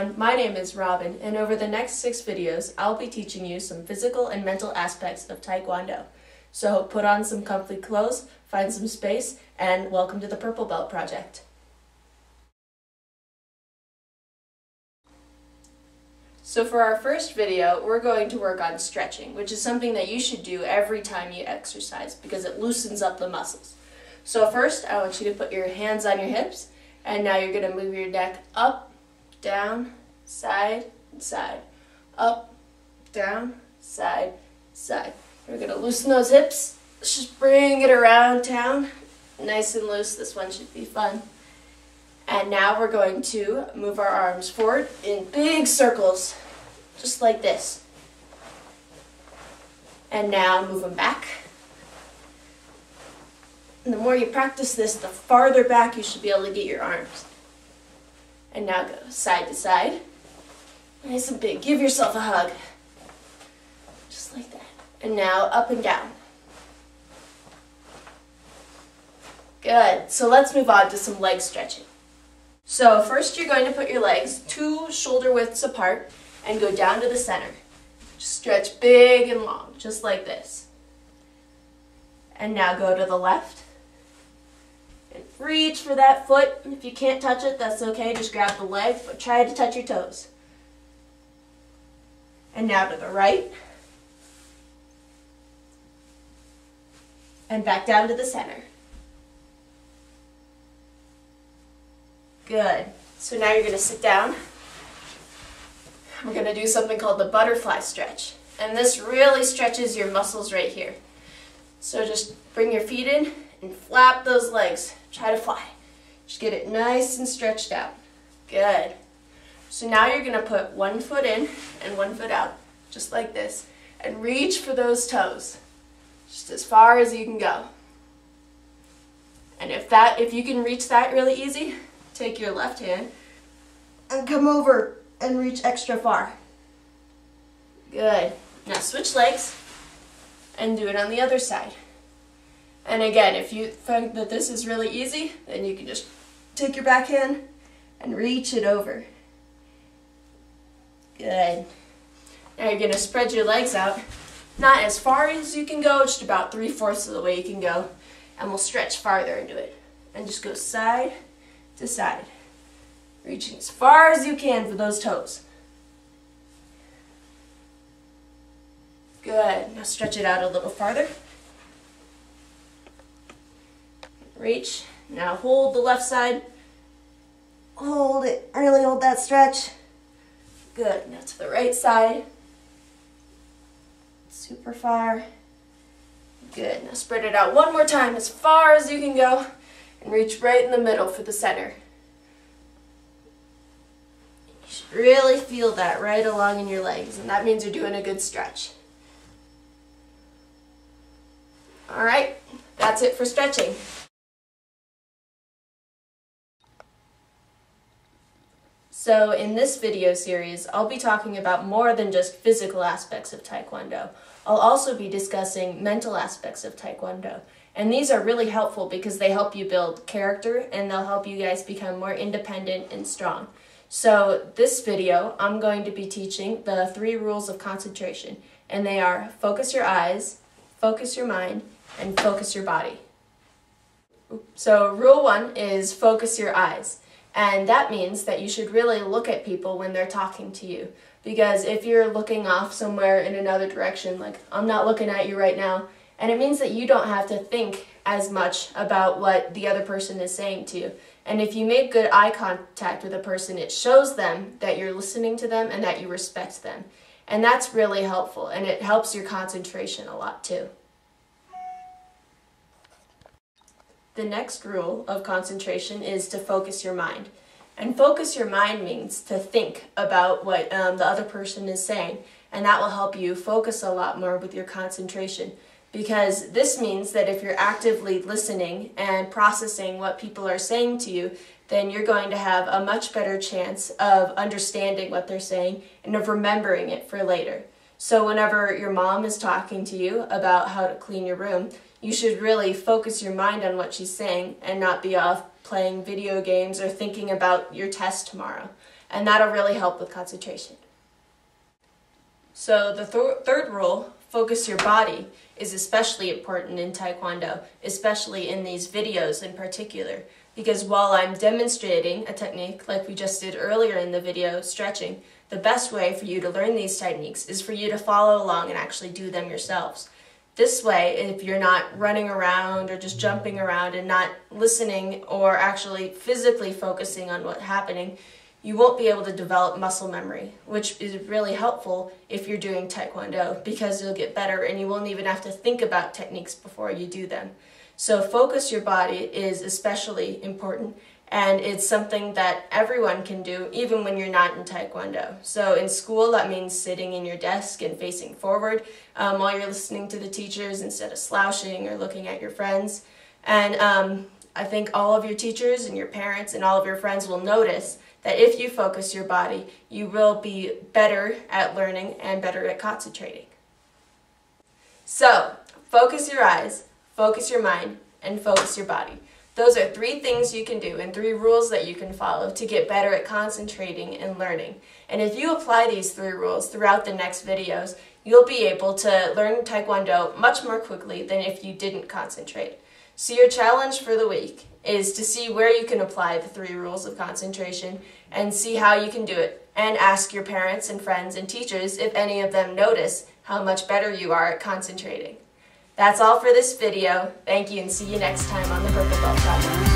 everyone, my name is Robin, and over the next 6 videos, I'll be teaching you some physical and mental aspects of Taekwondo. So put on some comfy clothes, find some space, and welcome to the Purple Belt Project. So for our first video, we're going to work on stretching, which is something that you should do every time you exercise because it loosens up the muscles. So first, I want you to put your hands on your hips, and now you're going to move your neck up, down, side, and side. Up, down, side, side. We're going to loosen those hips. Let's just bring it around town. Nice and loose. This one should be fun. And now we're going to move our arms forward in big circles, just like this. And now move them back. And the more you practice this, the farther back you should be able to get your arms. And now go side to side. Nice and big. Give yourself a hug. Just like that. And now up and down. Good. So let's move on to some leg stretching. So first you're going to put your legs 2 shoulder widths apart and go down to the center. Just stretch big and long, just like this. And now go to the left. And reach for that foot. If you can't touch it, that's okay. Just grab the leg, but try to touch your toes. And now to the right. And back down to the center. Good. So now you're going to sit down. We're going to do something called the butterfly stretch. And this really stretches your muscles right here. So just bring your feet in and flap those legs. Try to fly. Just get it nice and stretched out. Good. So now you're going to put 1 foot in and 1 foot out, just like this. And reach for those toes, just as far as you can go. And if you can reach that really easy, take your left hand and come over and reach extra far. Good. Now switch legs and do it on the other side. And again, if you find that this is really easy, then you can just take your back hand and reach it over. Good. Now you're going to spread your legs out, not as far as you can go, just about 3/4 of the way you can go, and we'll stretch farther into it. And just go side to side, reaching as far as you can for those toes. Good. Now stretch it out a little farther. Reach. Now hold the left side. Hold it. Really hold that stretch. Good. Now to the right side. Super far. Good. Now spread it out one more time as far as you can go and reach right in the middle for the center. You should really feel that right along in your legs, and that means you're doing a good stretch. All right. That's it for stretching. So in this video series, I'll be talking about more than just physical aspects of Taekwondo. I'll also be discussing mental aspects of Taekwondo. And these are really helpful because they help you build character and they'll help you guys become more independent and strong. So this video, I'm going to be teaching the 3 rules of concentration. And they are focus your eyes, focus your mind, and focus your body. So rule 1 is focus your eyes. And that means that you should really look at people when they're talking to you. Because if you're looking off somewhere in another direction, like I'm not looking at you right now, and it means that you don't have to think as much about what the other person is saying to you. And if you make good eye contact with a person, it shows them that you're listening to them and that you respect them. And that's really helpful, and it helps your concentration a lot too. The next rule of concentration is to focus your mind. And focus your mind means to think about what the other person is saying. And that will help you focus a lot more with your concentration. Because this means that if you're actively listening and processing what people are saying to you, then you're going to have a much better chance of understanding what they're saying and of remembering it for later. So whenever your mom is talking to you about how to clean your room, you should really focus your mind on what she's saying and not be off playing video games or thinking about your test tomorrow. and that'll really help with concentration. So the third rule, focus your body, is especially important in Taekwondo, especially in these videos in particular, because while I'm demonstrating a technique like we just did earlier in the video, stretching, the best way for you to learn these techniques is for you to follow along and actually do them yourselves. This way, if you're not running around or just jumping around and not listening or actually physically focusing on what's happening, you won't be able to develop muscle memory, which is really helpful if you're doing Taekwondo, because you'll get better and you won't even have to think about techniques before you do them. So focus your body is especially important, and it's something that everyone can do even when you're not in Taekwondo. So in school, that means sitting in your desk and facing forward while you're listening to the teachers instead of slouching or looking at your friends. And I think all of your teachers and your parents and all of your friends will notice that if you focus your body, you will be better at learning and better at concentrating. So, focus your eyes, focus your mind, and focus your body. Those are 3 things you can do and 3 rules that you can follow to get better at concentrating and learning. And if you apply these 3 rules throughout the next videos, you'll be able to learn Taekwondo much more quickly than if you didn't concentrate. So your challenge for the week is to see where you can apply the 3 rules of concentration and see how you can do it, and ask your parents and friends and teachers if any of them notice how much better you are at concentrating. That's all for this video. Thank you, and see you next time on the Purple Belt Project.